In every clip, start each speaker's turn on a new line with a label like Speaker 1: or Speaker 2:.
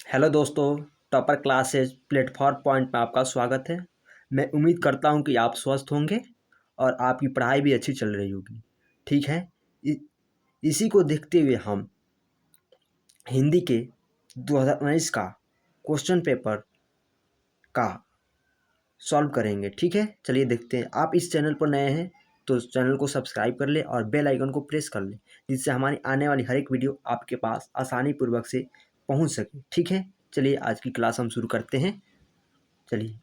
Speaker 1: Hello दोस्तों, topper classes platform point में आपका स्वागत है। मैं उम्मीद करता हूं कि आप स्वस्थ होंगे और आपकी पढ़ाई भी अच्छी चल रही होगी। ठीक है। इ, इसी को देखते हुए हम हिंदी के 2019 का क्वेश्चन पेपर का सॉल्व करेंगे। ठीक है, चलिए देखते हैं। आप इस चैनल पर नए हैं तो चैनल को सब्सक्राइब कर लें और बेल आइकन को प्रेस कर लें, जिससे हमारी आने वाली हर एक वीडियो आपके पास आसानी पूर्वक से पहुंच सके। ठीक है, चलिए आज की क्लास हम शुरू करते हैं। चलिए,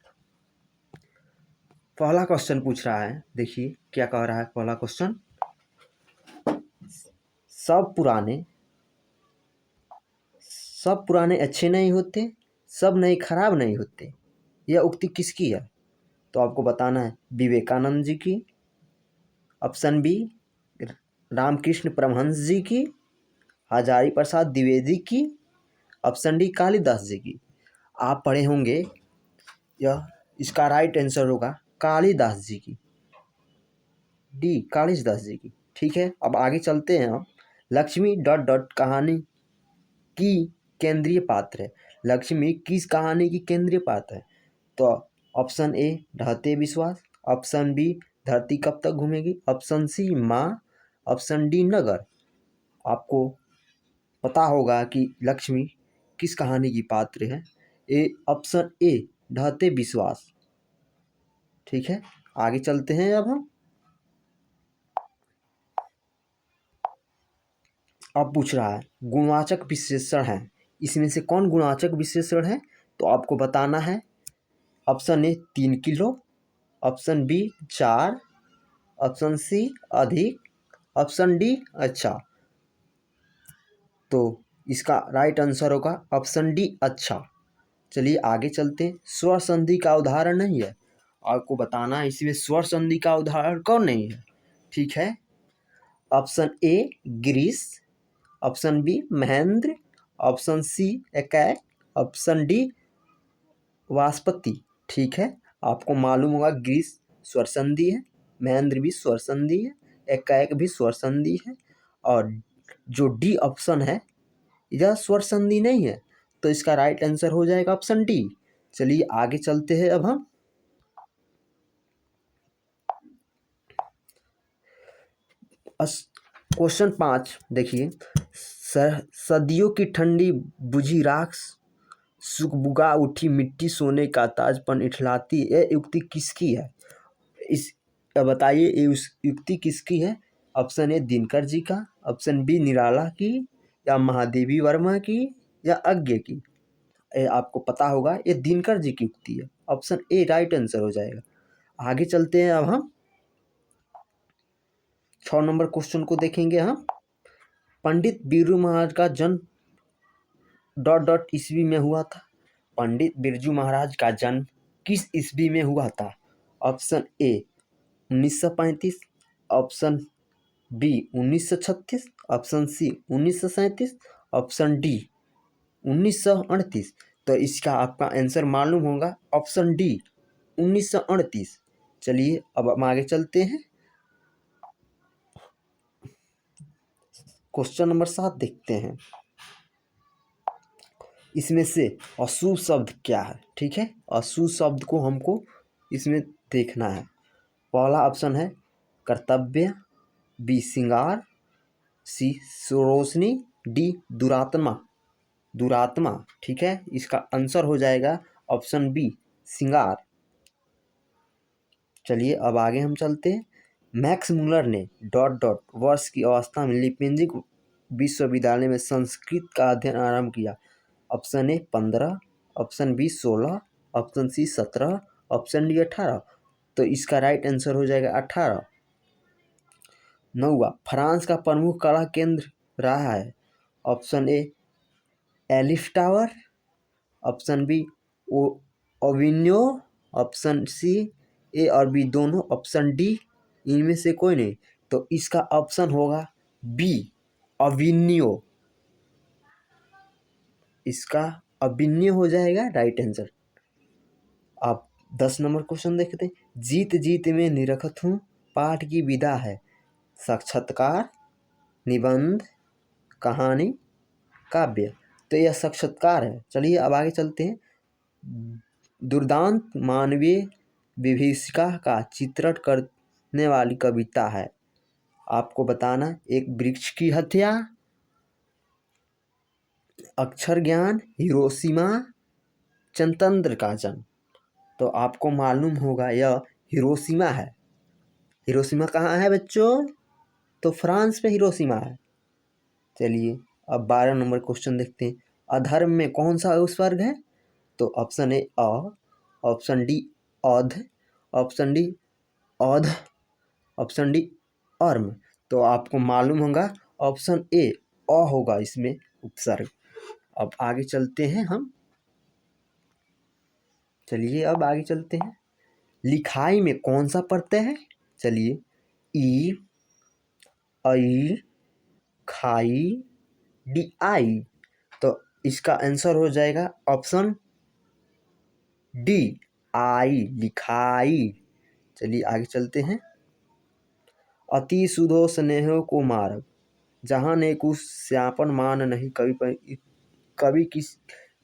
Speaker 1: पहला क्वेश्चन पूछ रहा है। देखिए क्या कह रहा है पहला क्वेश्चन। सब पुराने सब पुराने अच्छे नहीं होते, सब नए खराब नहीं होते। यह उक्ति किसकी है? तो आपको बताना है विवेकानंद जी की, ऑप्शन बी रामकृष्ण परमहंस जी की, हजारी प्रसाद द्विवेदी की, ऑप्शन डी कालिदास जी की। आप पढ़े होंगे, यह इसका राइट आंसर होगा कालिदास जी की, डी कालिदास जी की। ठीक है, अब आगे चलते हैं हम। लक्ष्मी डॉट डॉट कहानी की केंद्रीय पात्र है। लक्ष्मी किस कहानी की केंद्रीय पात्र है? तो ऑप्शन ए ढहते विश्वास, ऑप्शन बी धरती कब तक घूमेगी, ऑप्शन सी माँ, ऑप्शन डी नगर। आपको पता होगा कि लक्ष्मी किस कहानी की पात्र है। ऑप्शन ए ढहते विश्वास। ठीक है, आगे चलते हैं अब हम। अब पूछ रहा है गुणवाचक विशेषण है, इसमें से कौन गुणवाचक विशेषण है? तो आपको बताना है ऑप्शन ए 3 किलो, ऑप्शन बी 4, ऑप्शन सी अधिक, ऑप्शन डी अच्छा। तो इसका राइट आंसर होगा ऑप्शन डी अच्छा। चलिए आगे चलते हैं। स्वर संधि का उदाहरण नहीं है, आपको बताना है इसमें स्वर संधि का उदाहरण कौन नहीं है। ठीक है, option A Girish, option B Mahendra, option C एकैक, ऑप्शन डी वासपति। ठीक है, आपको मालूम होगा गिरीश स्वर संधि है, महेंद्र भी स्वर संधि है, एकैक भी स्वर संधि है, और जो डी ऑप्शन है यह स्वर संधि नहीं है। तो इसका राइट आंसर हो जाएगा ऑप्शन डी। चलिए आगे चलते हैं अब हम। क्वेश्चन 5 देखिए। सदियों की ठंडी बुझी राख, सुगबुगा उठी मिट्टी सोने का ताजपन इठलाती, यह युक्ति किसकी है? इस बताइए ये उस युक्ति किसकी है? ऑप्शन ए दिनकर जी का, ऑप्शन बी निराला की, या महादेवी वर्मा की, या अज्ञे की। ये आपको पता होगा ये दिनकर जी की युक्ति है। ऑप्शन ए राइट आंसर हो जाएगा। आगे चलते हैं अब हम 6 नंबर क्वेश्चन को देखेंगे हम। पंडित बिरजू महाराज का जन्म डॉट डॉट ईस्वी में हुआ था। पंडित बिरजू महाराज का जन्म किस ईस्वी में हुआ था? Option A 1935, option B 1936, option C 1937, option D 1938। तो इसका आपका आंसर मालूम होगा ऑप्शन डी 1938। चलिए अब हम आगे चलते हैं। क्वेश्चन नंबर 7 देखते हैं। इसमें से अशुभ शब्द क्या है? ठीक है, अशुभ शब्द को हमको इसमें देखना है। पहला ऑप्शन है कर्तव्य, बी श्रृंगार, सी रोशनी, डी दुरात्मा। दुरात्मा। ठीक है, इसका आंसर हो जाएगा ऑप्शन बी श्रृंगार। चलिए अब आगे हम चलते हैं। मैक्स मुलर ने डॉट डॉट वर्ष की अवस्था में लिपिंजिक विश्वविद्यालय में संस्कृत का अध्ययन आरंभ किया। Option A 15, option B 16, option C 17, option D 18। तो इसका राइट आंसर हो जाएगा 18। 9वां फ्रांस का प्रमुख कला केंद्र रहा है। ऑप्शन ए एलिफ टावर, ऑप्शन बी ओविन्यो, ऑप्शन सी ए और बी दोनों, ऑप्शन डी इनमें से कोई नहीं। तो इसका ऑप्शन होगा बी अविन्यो। इसका अविन्यो हो जाएगा राइट आंसर। आप 10 नंबर क्वेश्चन देखते हैं। जीत जीत में निरखत हूँ, पाठ की विधा है। साक्षात्कार, निबंध, कहानी, काव्य। तो यह साक्षात्कार है। चलिए अब आगे चलते हैं। दुर्दांत मानवीय विभीषिका का चित्रण करने वाली कविता है। आपको बताना, एक वृक्ष की हत्या, अक्षर ज्ञान, हिरोशिमा, जनतंत्र का जन्म। तो आपको मालूम होगा यह हिरोशिमा है। हिरोशिमा कहाँ है बच्चों? तो फ्रांस में हिरोशिमा है। चलिए अब 12 नंबर क्वेश्चन देखते हैं। अधर्म में कौन सा उपसर्ग है? तो option A a, option D Aundh, option D Aundh, option D arm. तो आपको मालूम होगा ऑप्शन ए अ होगा इसमें उपसर्ग। अब आगे चलते हैं हम। चलिए अब आगे चलते हैं। लिखाई में कौन सा प्रत्यय है? चलिए, ई, आई, खाई, डी आई। तो इसका आंसर हो जाएगा ऑप्शन डी आई, लिखाई। चलिए आगे चलते हैं। अति सुधो स्नेहो को मारग, जहाँ ने कुछ श्यापन मान नहीं। कवि किस,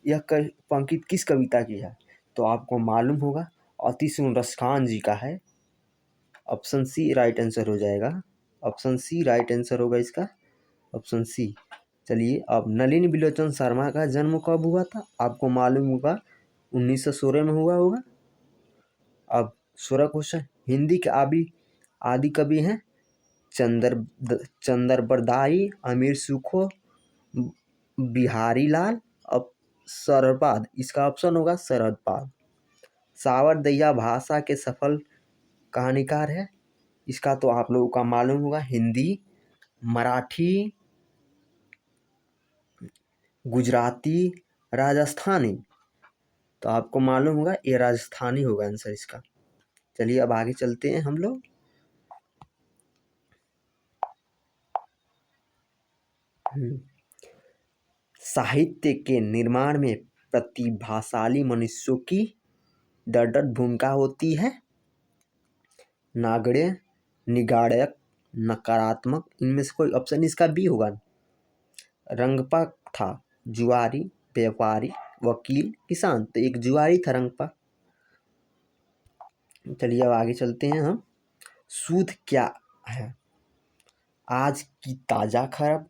Speaker 1: यह पंक्ति किस कविता की है? तो आपको मालूम होगा अति सुन रसखान जी का है। ऑप्शन सी राइट आंसर हो जाएगा। ऑप्शन सी राइट आंसर होगा इसका, ऑप्शन सी। चलिए अब नलिनी बिलोचन शर्मा का जन्म कब हुआ था? आपको मालूम होगा 1916 में हुआ होगा। अब 16 क्वेश्चन। हिंदी के आदि कवि हैं चंद्रबरदाई, अमीर सुखो, बिहारी लाल, अब सरदपाद। इसका ऑप्शन होगा सरदपाद। सावरदैया भाषा के सफल कहानीकार है। इसका तो आप लोगों का मालूम होगा, हिंदी, मराठी, गुजराती, राजस्थानी। तो आपको मालूम होगा ये राजस्थानी होगा आंसर इसका। चलिए अब आगे चलते हैं हम लोग। साहित्य के निर्माण में प्रतिभाशाली मनुष्यों की दृढ़ भूमिका होती है। नागण्य, निगाड़क, नकारात्मक, इनमें से कोई ऑप्शन इसका बी होगा। रंगपा था जुआरी, व्यापारी, वकील, किसान। तो एक जुआरी था रंगपा। चलिए अब आगे चलते हैं हम। सूद क्या है? आज की ताजा खबर,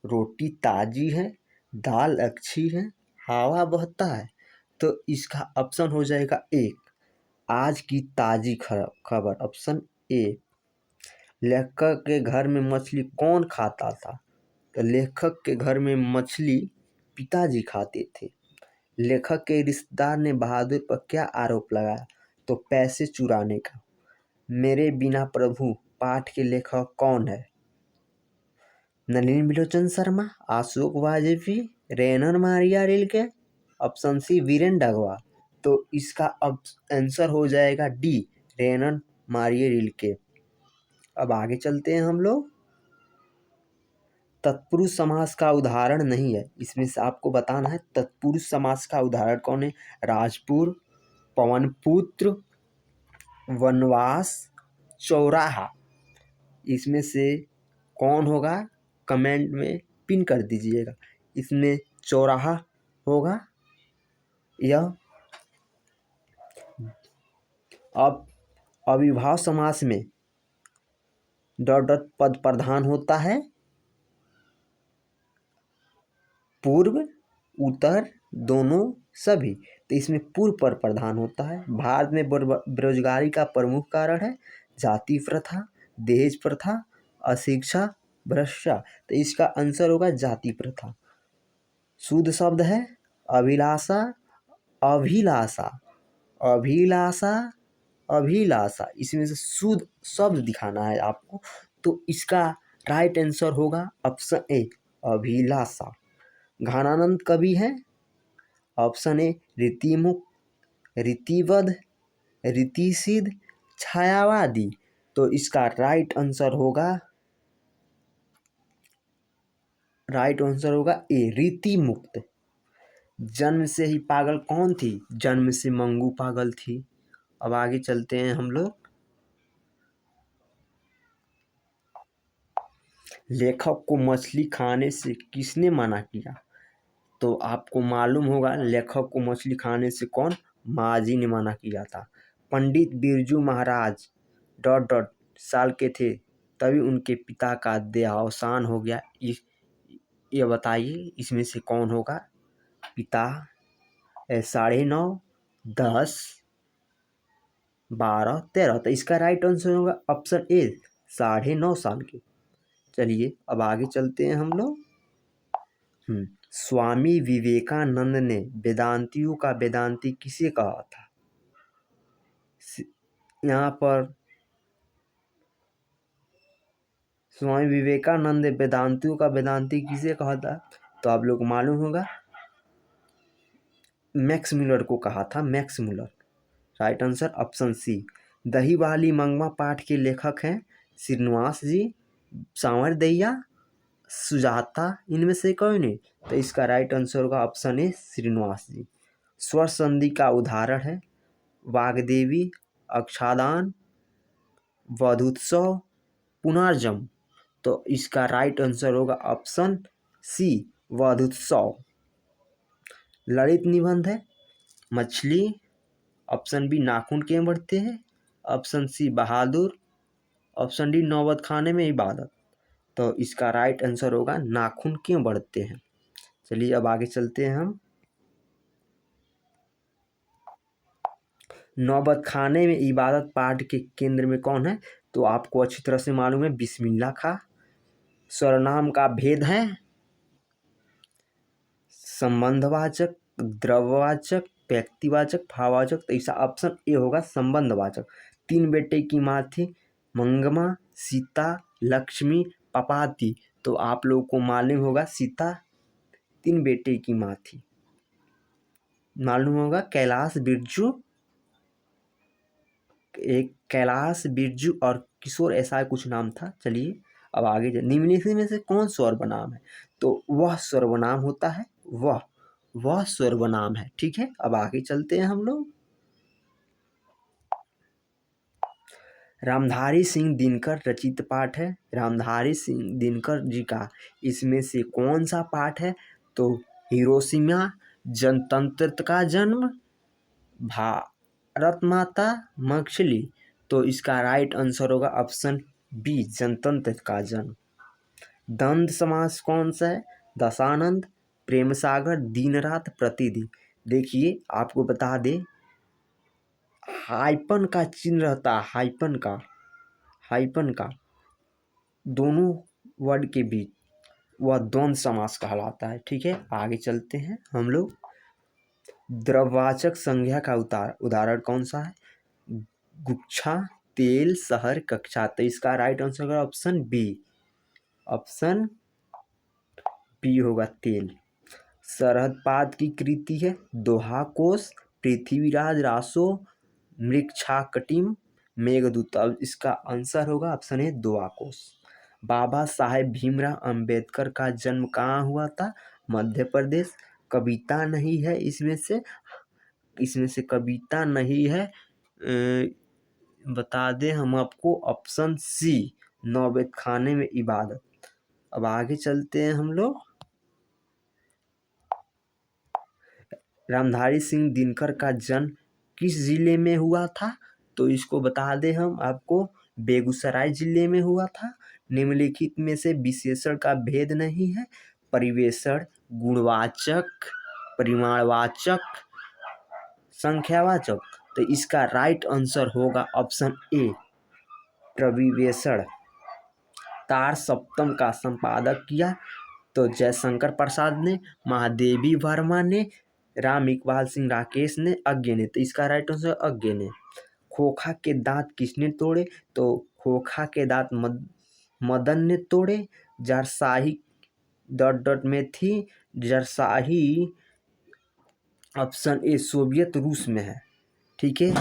Speaker 1: रोटी ताजी है, दाल अच्छी है, हवा बहता है। तो इसका ऑप्शन हो जाएगा एक, आज की ताजी खबर, ऑप्शन ए। लेखक के घर में मछली कौन खाता था? तो लेखक के घर में मछली पिताजी खाते थे। लेखक के रिश्तेदार ने बहादुर पर क्या आरोप लगाया? तो पैसे चुराने का। मेरे बिना प्रभु पाठ के लेखक कौन है? Nalini Vilochan Sharma, Ashok Vajpeyi, Rainer Maria Rilke, option C Viren Dangwal. तो इसका आंसर हो जाएगा डी, रेनर मारिया रिल्के। अब आगे चलते हैं हम लोग। तत्पुरुष समास का उदाहरण नहीं है, इसमें से आपको बताना है तत्पुरुष समास का उदाहरण कौन है। राजपुर, पवनपुत्र, वनवास, चौराहा। इसमें से कौन होगा? कमेंट में पिन कर दीजिएगा। इसमें चौराहा होगा। यह अब अविभाव समास में पद प्रधान होता है। पूर्व, उत्तर, दोनों, सभी। तो इसमें पूर्व पर प्रधान होता है। भारत में बेरोजगारी का प्रमुख कारण है जाति प्रथा, दहेज प्रथा, अशिक्षा, भ्रष्टा। तो इसका आंसर होगा जाति प्रथा। शुद्ध शब्द है अभिलाषा, अभिलाषा, अभिलाषा, अभिलाषा। इसमें से शुद्ध शब्द दिखाना है आपको। तो इसका राइट आंसर होगा ऑप्शन ए, अभिलाषा। घनानंद कवि है। ऑप्शन ए रीतिमुक्त, रीतिबद्ध, रीतिसिद्ध, छायावादी। तो इसका राइट आंसर होगा ए, रीतिमुक्त। जन्म से ही पागल कौन थी? जन्म से मंगू पागल थी। अब आगे चलते हैं हम लोग। लेखक को मछली खाने से किसने मना किया? तो आपको मालूम होगा लेखक को मछली खाने से कौन माजी ने मना किया था। पंडित बिरजू महाराज डॉट डॉट साल के थे तभी उनके पिता का देहावसान हो गया। ये बताइए इसमें से कौन होगा पिता? 9.5, 10, 12, 13। तो इसका राइट आंसर होगा ऑप्शन ए 9.5 साल के। चलिए अब आगे चलते हैं हम लोग। स्वामी विवेकानंद ने वेदांतियों का वेदांती किसे कहा था? यहाँ पर स्वामी विवेकानंद ने वेदांतियों का वेदांती किसे कहा था? तो आप लोग को मालूम होगा मैक्स मुलर को कहा था, Max Muller. Right answer option C. दही बहाली मंगवा पाठ के लेखक हैं श्रीनिवास जी, सांवर दैया, सुजाता, इनमें से कोई नहीं। तो इसका राइट आंसर होगा ऑप्शन ए श्रीनिवास जी। स्वर संधि का उदाहरण है वाग्देवी, अक्षादान, वधोत्सव, पुनर्जन्म। तो इसका राइट आंसर होगा ऑप्शन सी वधोत्सव। ललित निबंध है मछली, ऑप्शन बी नाखून क्यों बढ़ते हैं, ऑप्शन सी बहादुर, ऑप्शन डी नौबत खाने में इबादत। तो इसका राइट आंसर होगा नाखून क्यों बढ़ते हैं। चलिए अब आगे चलते हैं हम। नौबत खाने में इबादत पाठ के केंद्र में कौन है? तो आपको अच्छी तरह से मालूम है बिस्मिल्लाह खां। सर्वनाम का भेद है संबंधवाचक, द्रव्यवाचक, व्यक्तिवाचक, भाववाचक। तो इसका ऑप्शन ए होगा संबंधवाचक। 3 बेटे की माँ थी मंगमा, सीता, लक्ष्मी, पपाती। तो आप लोगों को मालूम होगा सीता 3 बेटे की माँ थी। मालूम होगा कैलाश बिरजू, एक कैलाश बिरजू और किशोर ऐसा कुछ नाम था। चलिए अब आगे निम्नलिखित में से कौन सर्वनाम है? तो वह सर्वनाम होता है वह सर्वनाम है। ठीक है अब आगे चलते हैं हम लोग। रामधारी सिंह दिनकर रचित पाठ है रामधारी सिंह दिनकर जी का। इसमें से कौन सा पाठ है? तो हिरोशिमा, जनतंत्र का जन्म, भारत माता, मछली। तो इसका राइट आंसर होगा ऑप्शन बी जनतंत्र का जन्म। द्वंद समास कौन सा है? दशानंद, प्रेम सागर, दिन रात, प्रतिदिन। देखिए आपको बता दे हाइपन का चिन्ह रहता है, हाइपन का दोनों वर्ड के बीच, वह द्वंद समास कहलाता है। ठीक है आगे चलते हैं हम लोग। द्रव्यवाचक संज्ञा का उदाहरण कौन सा है? गुच्छा, तेल, शहर, कक्षा। तो इसका राइट आंसर होगा ऑप्शन बी होगा तेल। सरहदपाद की कृति है दोहा कोश, पृथ्वीराज रासो, मृक्षाकटिम, मेघदूत। अब इसका आंसर होगा ऑप्शन ए दोहा कोश। बाबा साहेब भीमराव अंबेडकर का जन्म कहाँ हुआ था? मध्य प्रदेश। कविता नहीं है इसमें से कविता नहीं है। बता दें हम आपको ऑप्शन सी नौबत खाने में इबादत। अब आगे चलते हैं हम लोग। रामधारी सिंह दिनकर का जन्म किस जिले में हुआ था? तो इसको बता दें हम आपको बेगूसराय जिले में हुआ था। निम्नलिखित में से विशेषण का भेद नहीं है परिवेषण, गुणवाचक, परिमाणवाचक, संख्यावाचक। तो इसका राइट आंसर होगा ऑप्शन ए परिवेषण। तार सप्तम का संपादक किया तो जयशंकर प्रसाद ने, महादेवी वर्मा ने, राम इकबाल सिंह राकेश ने, अज्ञे ने। तो इसका राइट आंसर अज्ञे ने। खोखा के दांत किसने तोड़े? तो खोखा के दांत मदन ने तोड़े। जरसाही डॉट डॉट में थी जरसाही, ऑप्शन ए सोवियत रूस में है। ठीक है